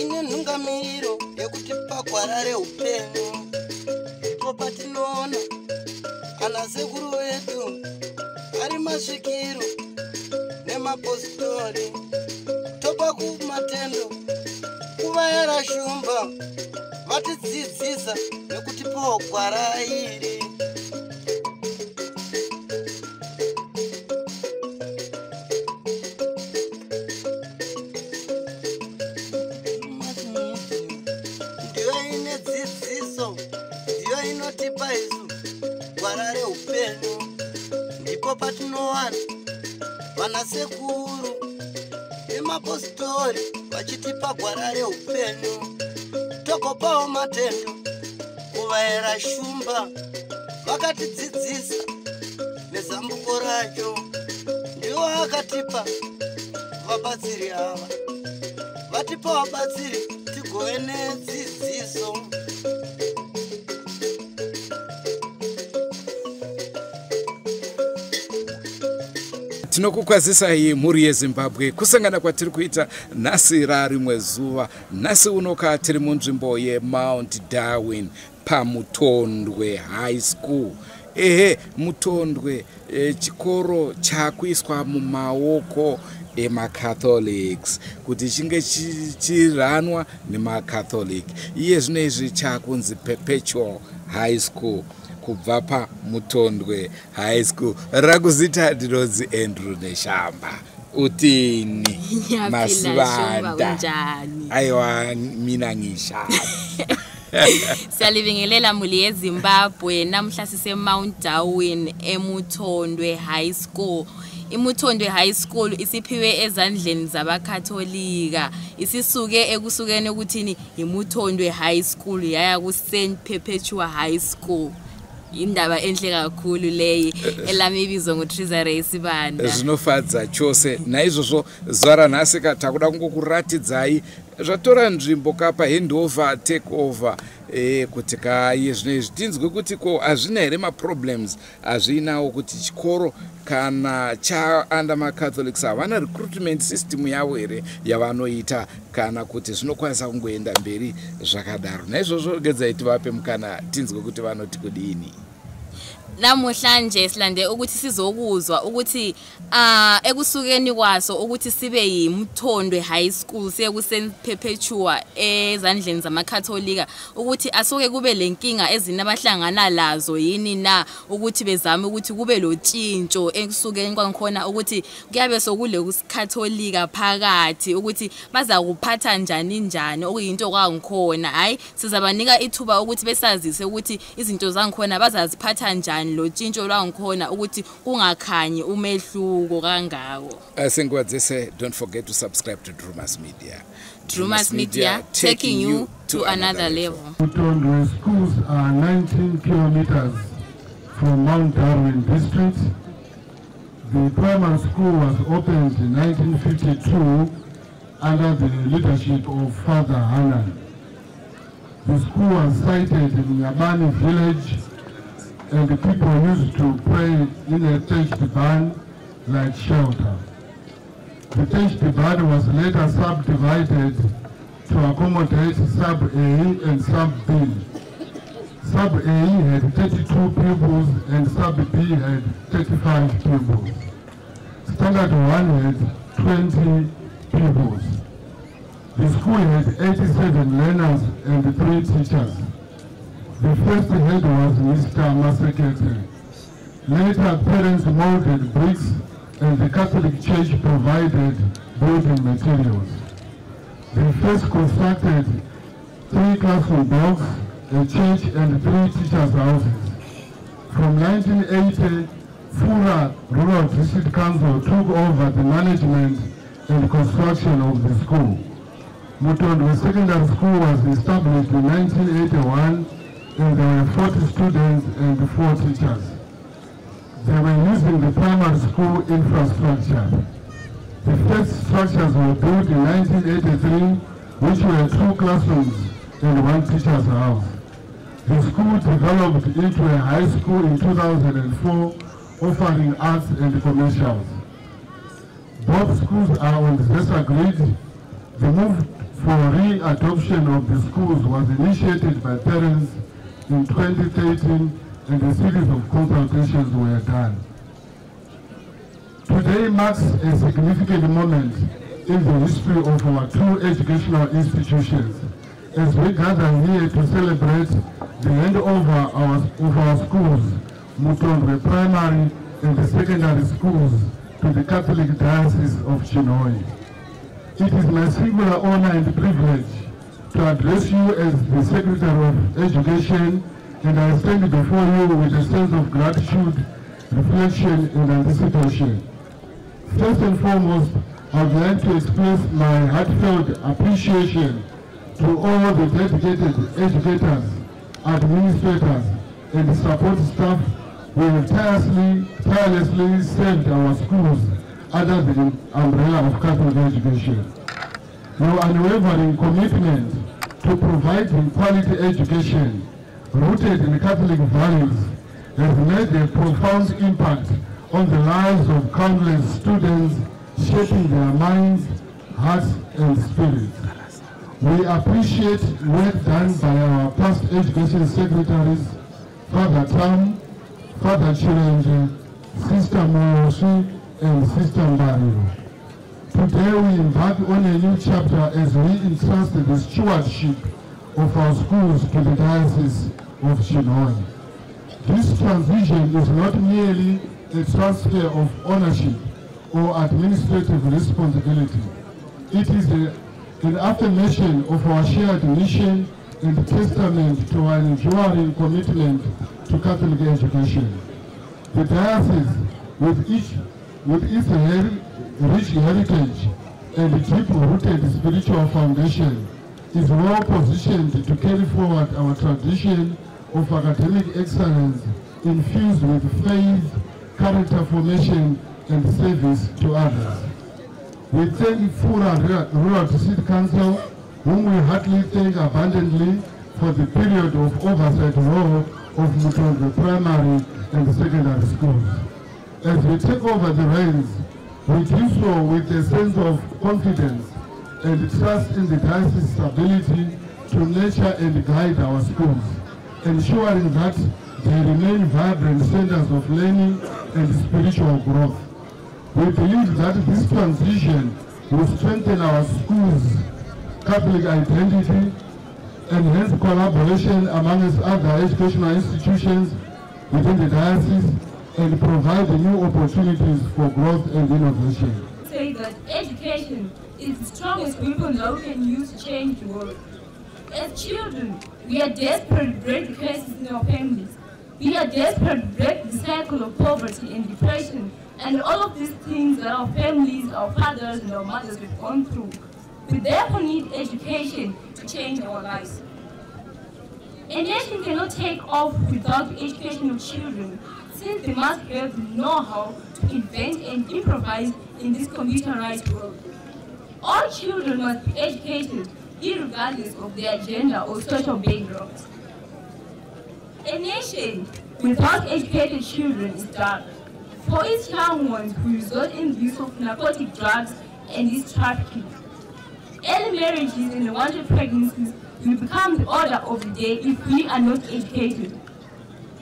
Inenungamiro yekuti pagwarare upenyu ndipo patinoona ana sekuru vedu ari masvikiro nemapositori topa kumatendo kuvayara shumba vatidzidzisa nekutipawo gwara iri. Ndiyo inotipa isu gwara reupenyu, ndipo patinowana vanasekuru nemapositori vachitipa gwara reupenyu, togopawo matendo kuvayera shumba vakatidzidzisa nezambuko racho. Ndiwo akatipa vabatsiri ava, vatipa vabatsiri tigove nedzidziso. Tinokukwazisai mhuri yeZimbabwe kusangana kwatiri kuita nhasi rarimwe zuva. Nhasi unoka tiri munzvimbo yeMount Darwin paMutondwe High School. Mutondwe chikoro chakuiswa mumaoko emaCatholics kuti chinge chichiranwa nemaCatholic. Iye zvino izvi chakunzi Perpetual High School kubva paMutondwe High School. Rakuzita ndinonzi Andrew Neshamba. Utini masivanda aiwa mina ngisha. Siyalibingelela muli yeZimbabwe. Namhla sise-Mount Darwin eMutondwe High School. iMutondwe High School isiphiwe ezandleni zabaKatholika. Isisuke ekusukeni ukuthini iMutondwe High School yaya ku St Perpetual High School. Indaba enhle kakhulu leyi elami ibizo ngoTreasury Isibanda. Zvinofadza chose naizvozvo zara nhasi takuda kungokuratidzai zvatora nzvimbo kapa handover take over kuti kai zvino tinzwe kuti ko hazvina here maproblems hazvinawo kuti chikoro kana chaanda maCatholics havana recruitment system yavo here yavanoita kana kuti zvinokwanisa kungoenda mberi zvakadaro. Naizvozvo gedzai tivape mukana tinzwe kuti vanoti kudini. Namuhlanje silande ukuthi sizokuzwa ukuthi ekusukeni kwaso ukuthi sibe yiMutondwe High School siye ku St Perpetual ezandleni zamaKatholika ukuthi asuke kube lenkinga ezinabahlangana lazo yini na ukuthi bezame ukuthi kube lotshintsho ekusukeni kwakhona ukuthi kuyabe sokule kuSikatholika phakathi ukuthi baza kuphatha njani okuyinto kwangikhona. Hayi sizabanika ithuba ukuthi besazise ukuthi izinto zangikhona bazaziphatha njani lo tshintsho lwangikhona ukuthi kungakhanyi umehluko kangako. Don't forget to subscribe to Drewmas Media. Drewmas Media, taking you to another level. Chemutondwe schools are 19 kilometers from Mount Darwin district. The primary school was opened in 1952 under the leadership of Father Hanan. The school was sited in Yabani village, and the people used to pray in a thatched barn like shelter. The thatched barn was later subdivided to accommodate Sub-A and Sub-B. Sub-A had 32 pupils and Sub-B had 35 pupils. Standard 1 had 20 pupils. The school had 87 learners and 3 teachers. The first head was Mr. Masekete. Later, parents molded bricks and the Catholic Church provided building materials. They first constructed 3 classroom blocks, a church and 3 teachers' houses. From 1980, Fura Rural District Council took over the management and construction of the school. Mutondwe Secondary School was established in 1981 and there were 40 students and 4 teachers. They were using the primary school infrastructure. The first structures were built in 1983, which were 2 classrooms and 1 teacher's house. The school developed into a high school in 2004, offering arts and commercials. Both schools are on this agreed. The move for re-adoption of the schools was initiated by parents in 2013, and a series of consultations were done. Today marks a significant moment in the history of our two educational institutions, as we gather here to celebrate the handover of our schools, Chemutondwe Primary and the secondary schools, to the Catholic Diocese of Chinoy. It is my singular honor and privilege to address you as the Secretary of Education, and I stand before you with a sense of gratitude, reflection, and anticipation. First and foremost, I would like to express my heartfelt appreciation to all the dedicated educators, administrators, and support staff who have tirelessly served our schools under the umbrella of Catholic education. Your unwavering commitment to providing quality education rooted in Catholic values has made a profound impact on the lives of countless students, shaping their minds, hearts, and spirits. We appreciate work done by our past education secretaries, Father Tam, Father Chirenje, Sister Moyoshi, and Sister Mario. Today we embark on a new chapter as we entrust the stewardship of our schools to the Diocese of Chinoy. This transition is not merely a transfer of ownership or administrative responsibility. It is an affirmation of our shared mission and testament to our enduring commitment to Catholic education. The Diocese, with its rich heritage and deep-rooted spiritual foundation, is well positioned to carry forward our tradition of academic excellence infused with faith, character formation, and service to others. We thank Fura Rural District Council, whom we heartily thank abundantly for the period of oversight role of Chemutondwe Primary and Secondary Schools. As we take over the reins, we do so with a sense of confidence and trust in the diocese's ability to nurture and guide our schools, ensuring that they remain vibrant centers of learning and spiritual growth. We believe that this transition will strengthen our schools' Catholic identity, enhance collaboration amongst other educational institutions within the diocese, and provide new opportunities for growth and innovation. Say that education is the strongest weapon that we can use to change the world. As children, we are desperate to break the curses in our families. We are desperate to break the cycle of poverty and depression and all of these things that our families, our fathers, and our mothers have gone through. We therefore need education to change our lives. A nation cannot take off without the education of children, since they must have the know-how to invent and improvise in this computerized world. All children must be educated, regardless of their gender or social backgrounds. A nation without educated children is dark. For its young ones who result in the use of narcotic drugs and its trafficking. Early marriages and unwanted pregnancies will become the order of the day if we are not educated.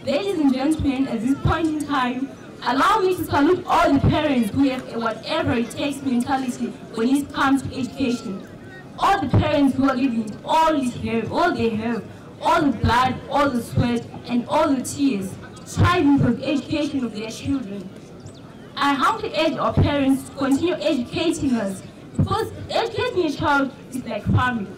Ladies and gentlemen, at this point in time, allow me to salute all the parents who have a whatever it takes mentality when it comes to education. All the parents who are giving all they have, all the blood, all the sweat, and all the tears, striving for the education of their children. I humbly urge our parents to continue educating us, because educating a child is like farming.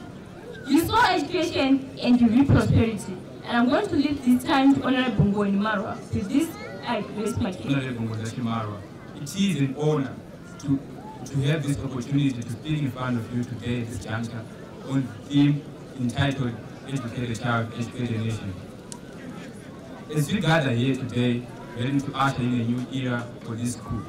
You sow education and you reap prosperity. And I'm going to leave this time to Honorable Ngoni Marwa. With this, I raise my case. Honorable Ngoni Marwa, it is an honor to have this opportunity to speak in front of you today at this juncture on the theme entitled Educate a Child, Educate a Nation. As we gather here today, ready to usher in a new era for this school,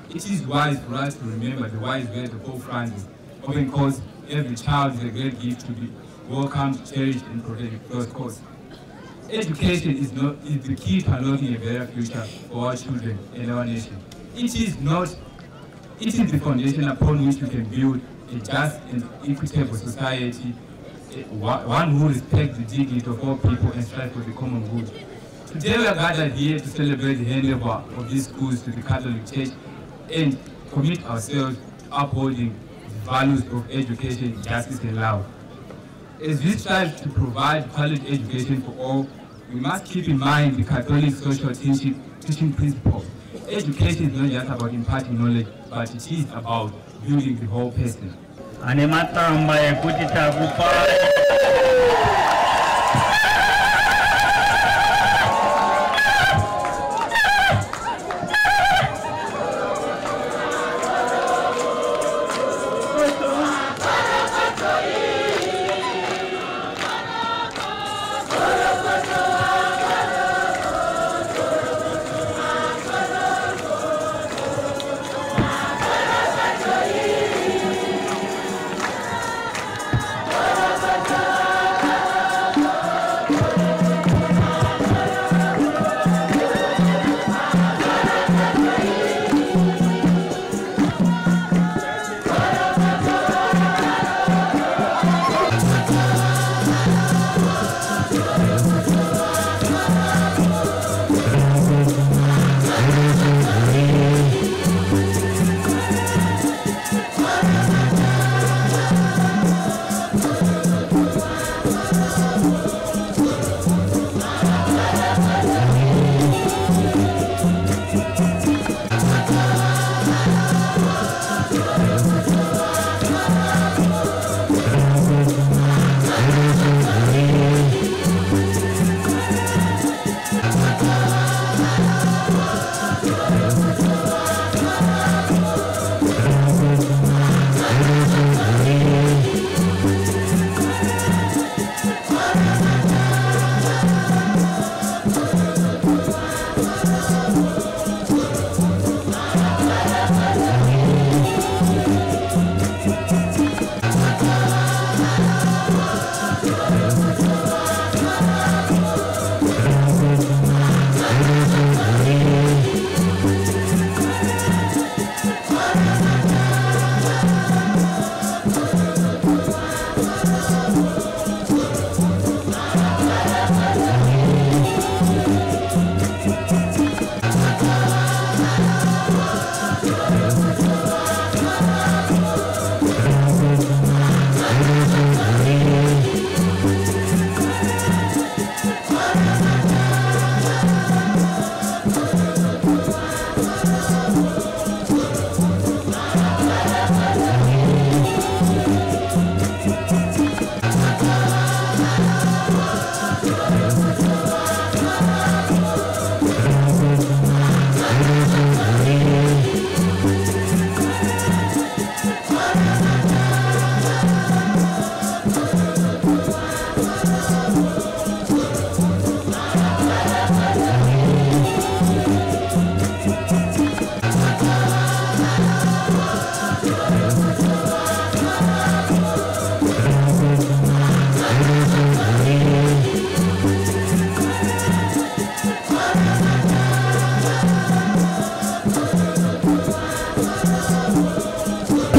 it is wise for us to remember the wise words of Pope Francis, often calls every child is a great gift to be welcomed, cherished, and protected. education is the key to unlocking a better future for our children and our nation. It is the foundation upon which we can build a just and equitable society, one who respects the dignity of all people and strives for the common good. Today we are gathered here to celebrate the handover of these schools to the Catholic Church and commit ourselves to upholding the values of education, justice and love. As we strive to provide quality education for all, we must keep in mind the Catholic social teaching principle. Education is not just about imparting knowledge, but it is about building the whole person.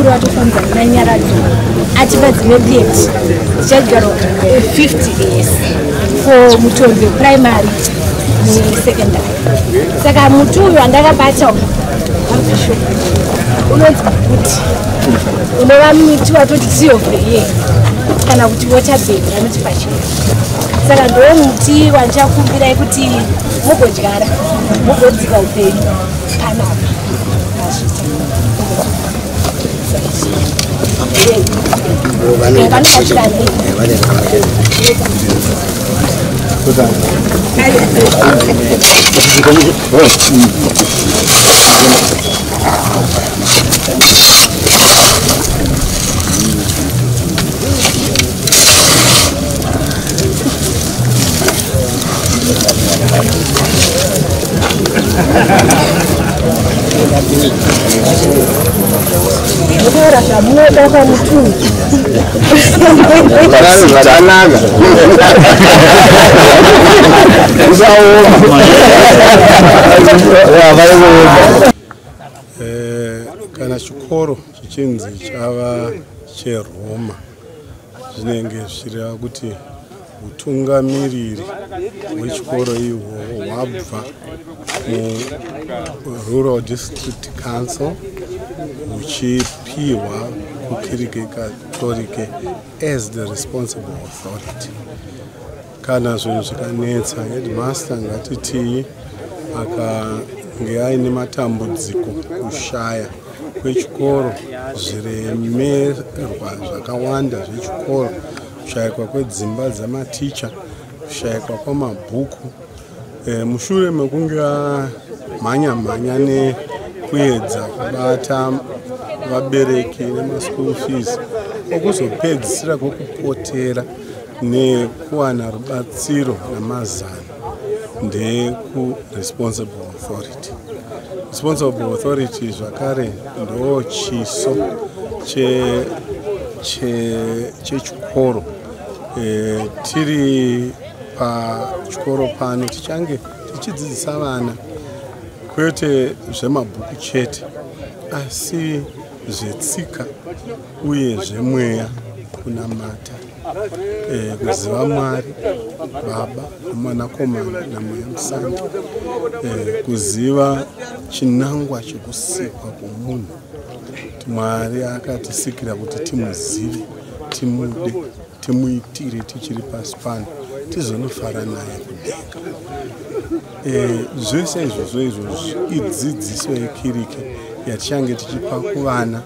Watofunza nanyaradzo achipa dzimwe plate chagaro 50 years for Chemutondwe primary secondary. Saka mutu uyu andakabata unonzi kuti unova muti watoti tree of the year kana kuti waterbed anoti pachena. Saka ndowo muti wandichakumbirai kuti mugodyara mugodzika upenyu panapa. Yatora zvamunoda pamutunhu. Zvakanaka. Kana chikoro chichinzi chava cheRoma zvinenge zvichireva kuti utungamiriri hwechikoro ihwohwo hwabva muRural District Council huchipiwa kuKirike Catholic as the responsible authority. Kana zvinhu zvikanetsa headmaster ngatiti akange aine matambudziko kushaya kwechikoro, zviremerwa zvakawanda zvechikoro, kushayikwa kwedzimba dzamaticha, kushayikwa kwamabhuku, mushure mekunge mhanya nekuedza kubata vabereki nemaschool fees, okuzopedzisira kwokupotera nekuwana rubatsiro namazana ndeku-responsible authority. Responsible authority zvakare ndo chiso chechikoro. Tiri pachikoro pano tichange tichidzidzisa vana kwete zvemabhuku chete, asi zvetsika uye zvemweya, kunamata, kuziva Mwari Baba Mwanakomana naMweya Musanda, kuziva chinangwa chekusikwa kwomunhu. Mwari akatisikira kuti timuzive, timude, timuitire tichiri pasi pano, tizonofara naye kudenga. Zvese izvozvo idzidziso yekirike yatichange tichipa kuvana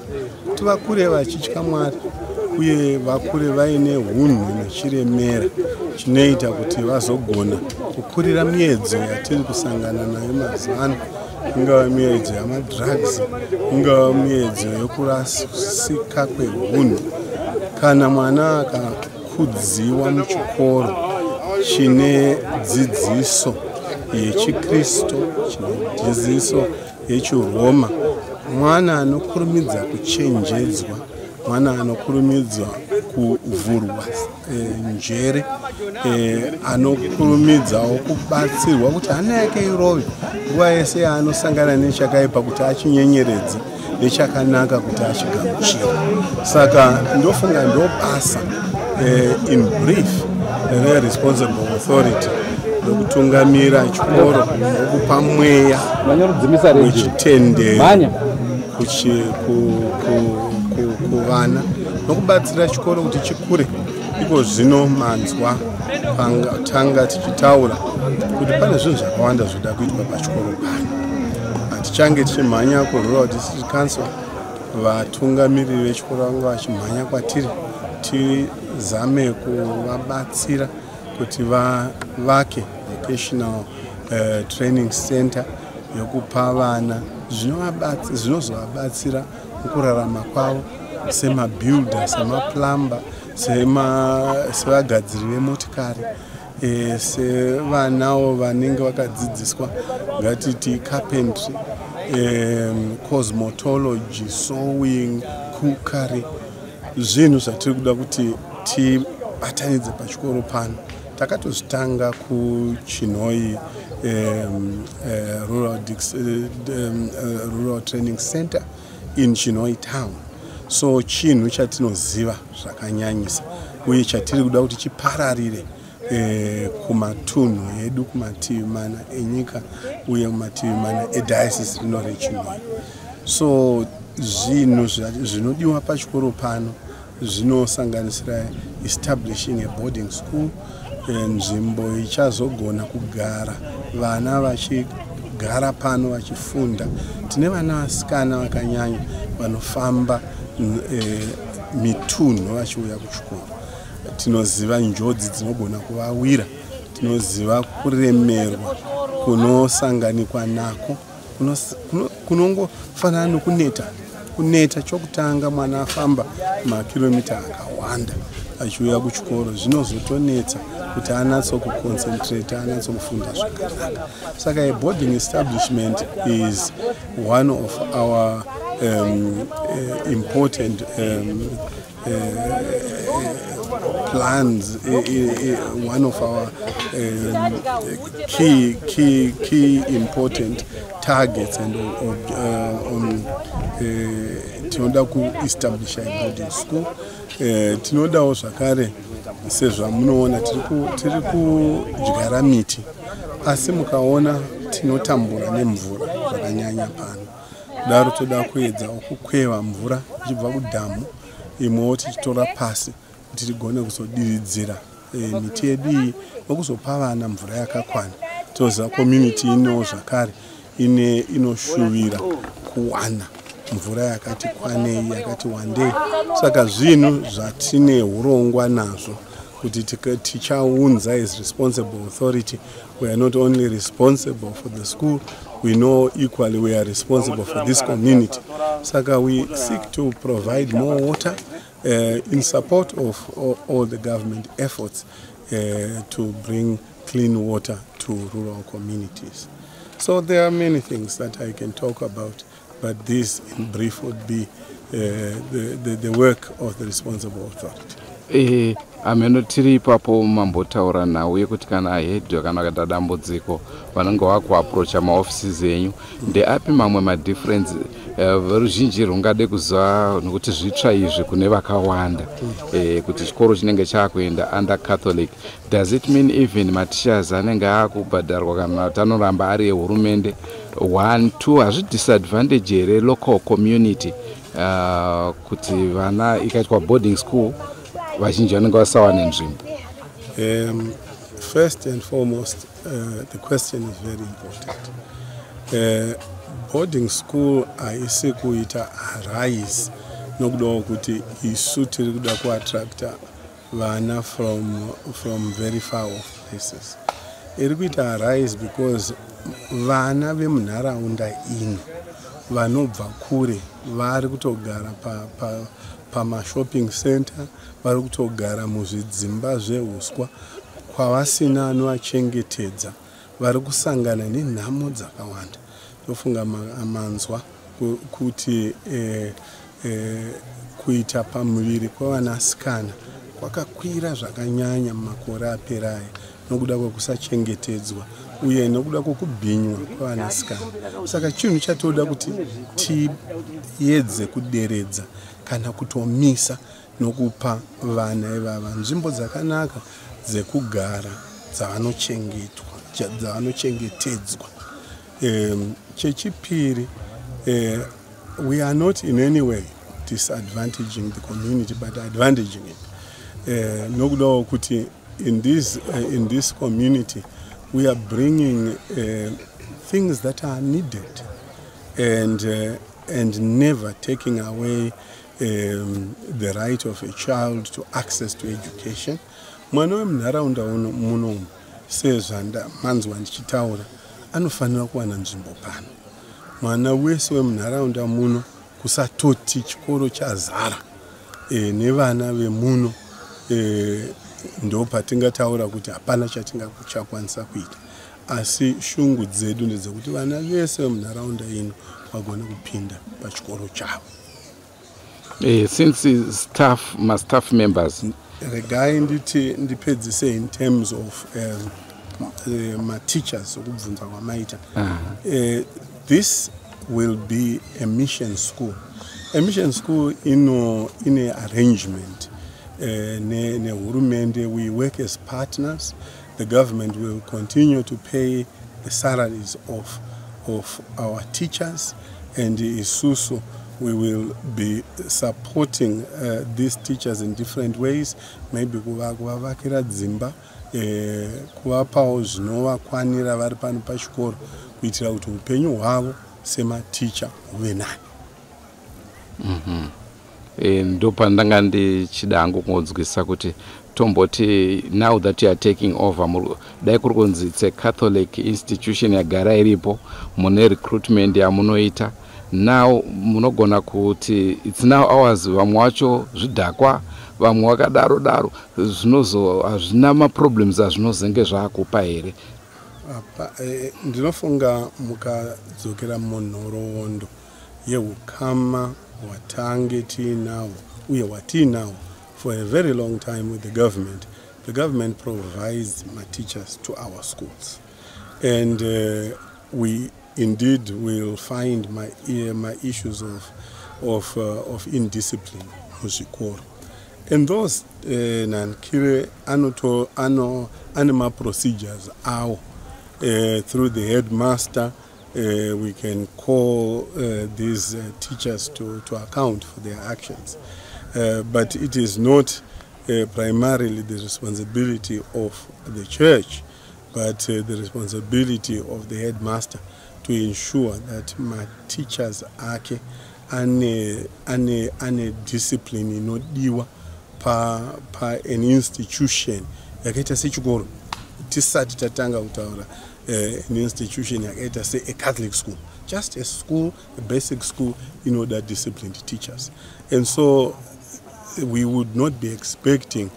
kuti vakure vachitya Mwari uye vakure vaine hunhu nechiremera chinoita kuti vazogona kukurira miedzo yatiri kusangana nayo mazuva ano, ingava miedzo yamadrugs, ingava miedzo yokurasika kwehunhu. Kana mwana akakudziwa muchikoro chine dzidziso yechiKristu, chine dzidziso yechiRoma, mwana anokurumidza kuchenjedzwa, mwana anokurumidza kuvhurwa njere, anokurumidzawo kubatsirwa kuti hana yake irove nguva yese yaanosangana nechakaipa kuti achinyenyeredze nechakanaka kuti achigamuchira. Saka ndofunga ndobasa in brief re-responsible authority nokutungamira chikoro nokupa mweya wechitendero kuvana nokubatsira chikoro kuti chikure. Iko zvino manzwa tanga tichitaura kuti pane zvinhu zvakawanda zvoda kuitwa pachikoro pano. Hatichange tichimhanya kuRural District Council, vatungamiriri vechikoro vange vachimhanya kwatiri tizame kuvabatsira kuti vavake vocational training center yokupa vana zvinozovabatsira mukurarama kwavo semabuilder, semaplumber, sevagadziri vemotikari, sevanawo vanenge vakadzidziswa ngatiti carpentry, cosmetology, sewing, cookery. Zvinhu zvatiri kuda kuti tibatanidze pachikoro pano. Takatozvitanga kuChinoi Rural Training Center in Chinoi town. So chinhu chatinoziva zvakanyanyisa uye chatiri kuda kuti chipararire kumatunhu edu, kumativi mana enyika uye kumativi mana ediocese rino reChinoi. So zvinhu zvinodiwa pachikoro pano zvinosanganisira establishing a boarding school, nzvimbo ichazogona kugara vana vachigara pano vachifunda. Tine vana vasikana vakanyanya vanofamba mitunhu vachiuya kuchikoro. Tinoziva njodzi dzinogona kuvawira, tinoziva kuremerwa kunosanganikwa nako, kunongofanana nokuneta chokutanga mwana afamba makilomita akawanda achiuya kuchikoro. Zvinozotonetsa kuti anatsokuconcentrate, anatsokufunda zvakanaka. Saka a boarding establishment is one of our important plans, one of our key important targets and tinoda kuestablish a boarding school. Tinodawo zvakare sezvamunoona tiri kudyara miti, asi mukaona tinotambura nemvura zvakanyanya pano. Daro toda kuedza kukweva mvura ichibva kudhamu imwewo tichitora pasi kuti tigone kuzodiridzira miti yedu iyi nokuzopa vana mvura yakakwana. Toziva community ino zvakare inoshuvira kuwana mvura yakati kwanei, yakati wandei. Saka zvinhu zvatine hurongwa nazvo kuti tichaunza as responsible authority. We are not only responsible for the school, we know equally we are responsible for this community. Saka we seek to provide more water in support of all the government efforts to bring clean water to rural communities. So there are many things that I can talk about, but this in brief would be the work of the responsible authority. Ameno tiri ipapo mambotaura nawo yekuti kana hedwa kana kada dambudziko vanenge vakuaprocha maoffices enyu ndeapi mamwe madifference veruzhinji rungade kuziva nokuti zvitsva izvi kune vakawanda kuti chikoro chinenge chakuenda under Catholic. Does it mean even mateachers anenge akubhadharwa kana kuti anoramba ari ehurumende? 1, 2 hazvidisadvantage here local community kuti vana ikaitwa boarding school vazhinji vanenge vasawana nzvimbo? First and foremost, the question is very important. Boarding school haisi kuita arise nokudawo kuti isu tiri kuda kuattracta vana from very far off places. Iri kuita arise because vana vemunharaunda ino vanobva kure vari kutogara pama-shopping center, vari kutogara muzvidzimba zveuswa kwavasina anovachengetedza, vari kusangana nenhamo dzakawanda. Tofunga manzwa kuti kuita pamuviri kwevanasikana kwakakwira zvakanyanya mumakore aperayo nokuda kwekusachengetedzwa uye nokuda kwokubhinywa kwevanasikana. Saka chinhu chatoda kuti tiedze kuderedza kana kutomisa nokupa vana ivava nzvimbo dzakanaka dzekugara dzavanochengetedzwa. Chechipiri, we are not in any way disadvantaging the community but advantaging it. Nokudawo kuti in this community we are bringing things that are needed and never taking away the right of a child to access to education. Mwana wemunharaunda munomu sezvanda manzwa ndichitaura anofanira kuwana nzvimbo pano. Mwana wese wemunharaunda muno kusatoti chikoro chazara nevana vemuno ndo patingataura kuti hapana chatingachakwanisa kuita, asi shungu dzedu ndedzekuti vana vese vemunharaunda ino vagone kupinda pachikoro chavo. Since staff members regai ndipedzise in terms of teachers okubvunza kwamaita. This will be a mission school. A mission school in a arrangement nehurumende. We work as partners. The government will continue to pay the salaries of our teachers, and isusu we will be supporting these teachers in different ways. Maybe kuvavakira dzimba, kuvapawo zvinovakwanira vari pano pachikoro kuitira kuti upenyu hwavo sematicha huve nani. Ndo pandanga ndichida hangu kungodzwisa kuti tomboti now that you are taking over dai kuri kunzi it's a Catholic institution yagara iripo mune recruitment yamunoita now munogona kuti it's now ours vamwe vacho zvidhakwa vamwe wakadaro daro hazvina maproblems azvinozenge zvaakupa here? Ndinofunga mukadzokera munhoroondo yeukama hwatange tiinawo uye hwatiinawo for a very long time with the government. The government provides my teachers to our schools, and we indeed will find my issues of indiscipline muzvikoro. And those nankire anima procedures awo through the headmaster. We can call these teachers to account for their actions, but it is not primarily the responsibility of the church, but the responsibility of the headmaster to ensure that my teachers ake ane discipline inodiwa pa an institution yakaita sechikoro. Tisati tatanga kutaura an institution yakaita se a Catholic school, just a school, a basic school, that disciplined teachers. And so we would not be expecting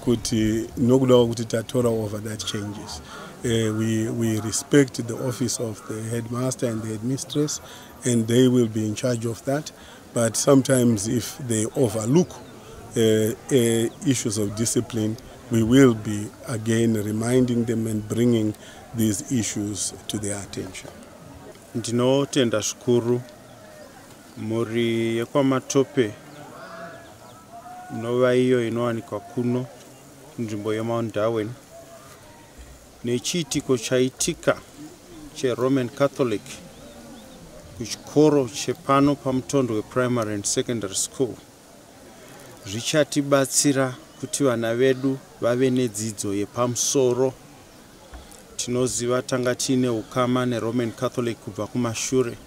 kuti nokuda kuti tatora over that changes. We respect the office of the headmaster and the headmistress, and they will be in charge of that. But sometimes if they overlook issues of discipline, we will be again reminding them and bringing these issues to their attention. Ndinotenda zvikuru muri yekwamatope nova iyo inowanikwa kuno nzvimbo yeMount Darwin nechiitiko chaitika cheRoman Catholic kuchikoro chepano paMutondwe Primary and Secondary School zvichatibatsira kuti vana vedu vave nedzidzo yepamusoro. Tinoziva tanga tiine ukama neRoman Catholic kubva kumashure.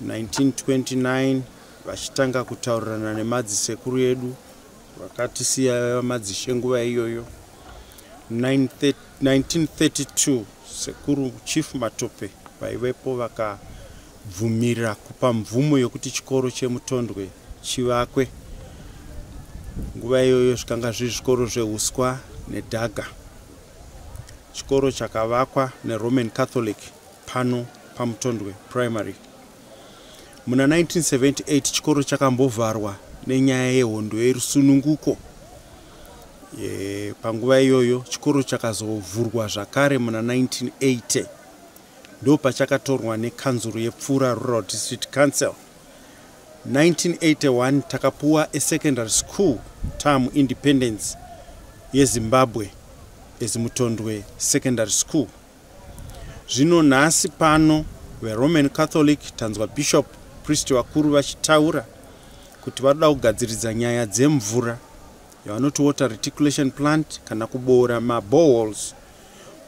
1929 vachitanga kutaurirana nemadzisekuru edu vakatisiya madzishenguva iyoyo. 1932 sekuru Chief Matope vaivepo vakabvumira kupa mvumo yokuti chikoro cheMutondwe chivakwe. Nguva iyoyo zvikanga zviri zvikoro zveuswa nedhaga. Chikoro chakavakwa neRoman Catholic pano paMutondwe Primary. Muna 1978 chikoro chakambovharwa nenyaya yehondo yerusununguko. Panguva iyoyo chikoro chakazovhurwa zvakare muna 1980. Ndo pachakatorwa nekanzuru yePfura Rural District Council. 1981 takapuwa a secondary school term independence yeZimbabwe eziMutondwe Secondary School. Zvino nhasi pano veRoman Catholic tanzwa Bishop Priest wakuru vachitaura kuti vanoda kugadziridza nyaya dzemvura yavanoti water reticulation plant kana kuboora maboreholes,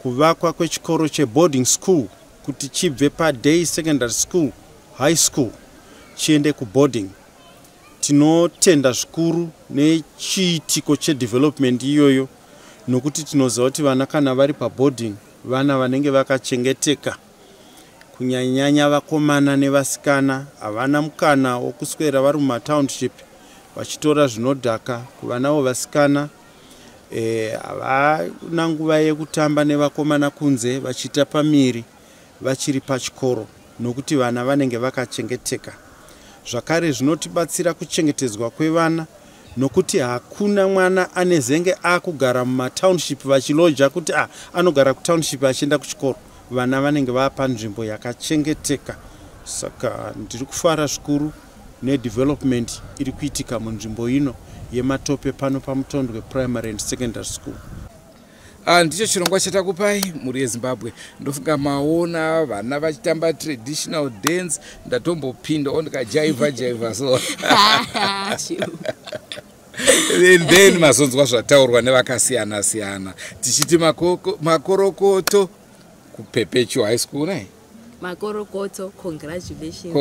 kuvakwa kwechikoro cheboarding school kuti chibve paday secondary school high school chiende kuboarding. Tinotenda zvikuru nechiitiko chedevelopment iyoyo nokuti tinoziva kuti vana kana vari paboarding vana vanenge vakachengeteka, kunyanya vakomana nevasikana havana mukana wokuswera vari mumatownship vachitora zvinodhaka. Kuvanavo vasikana havana nguva yekutamba nevakomana kunze vachiita pamiri vachiri pachikoro nokuti vana vanenge vakachengeteka. Zvakare zvinotibatsira kuchengetedzwa kwevana nokuti hakuna mwana anezenge akugara mumatownship vachiloja kuti anogara kutownship achienda kuchikoro. Vana vanenge vapa nzvimbo yakachengeteka. Saka ndiri kufara zvikuru nedevelopment iri kuitika munzvimbo ino yeMatope pano paMutondwe Primary and Secondary School. Ndicho chirongwa chatakupai muri yeZimbabwe. Ndofunga maona vana vachitamba traditional dance, ndatombopinda ndikajaiva so. Then mazonzwa zvataurwa nevakasiyana siyana. Tichiti makorokoto kuPepechu High School Makorokoto, congratulations.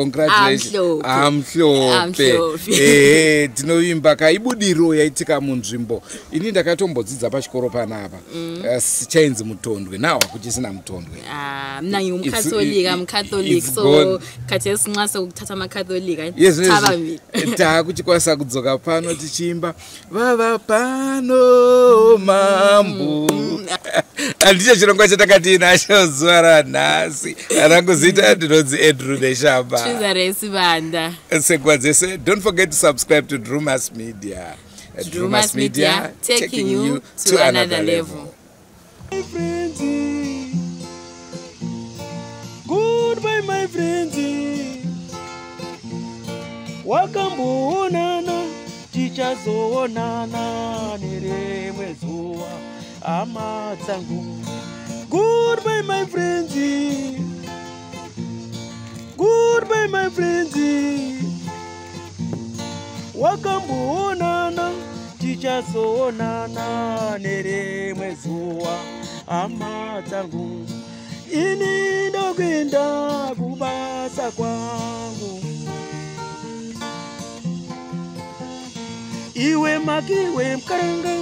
Amhlope. Tinoimba kaibudiro yaitika munzvimbo. Ini ndakatombodzidza pachikoro panapa. Chainzi Mutondwe. Nawa kuchisina Mutondwe. Mna Catholic so kachesi nxaso ukuthatha ama Catholic. Taba mi. Kuchikwasa kudzoka pano tichimba vava pano mambo. Andicho chirongwa chatakati nacho zuva ranhasi. Arangozita ndinonzi Andrew Neshamba. Chizaresi banda. Sekwa dzese, don't forget to subscribe to Drewmas Media. Drewmas Media, taking you to another level. Goodbye my friends. Wakamboonana tichazoonana nerimwe zuva hama dzangu. Goodbye my friends. Goodbye my friends. Wakamboonana tichazoonana nerimwe zuva hama dzangu. Ini ndokwenda kubasa kwangu. Iwe makiwe mkaranga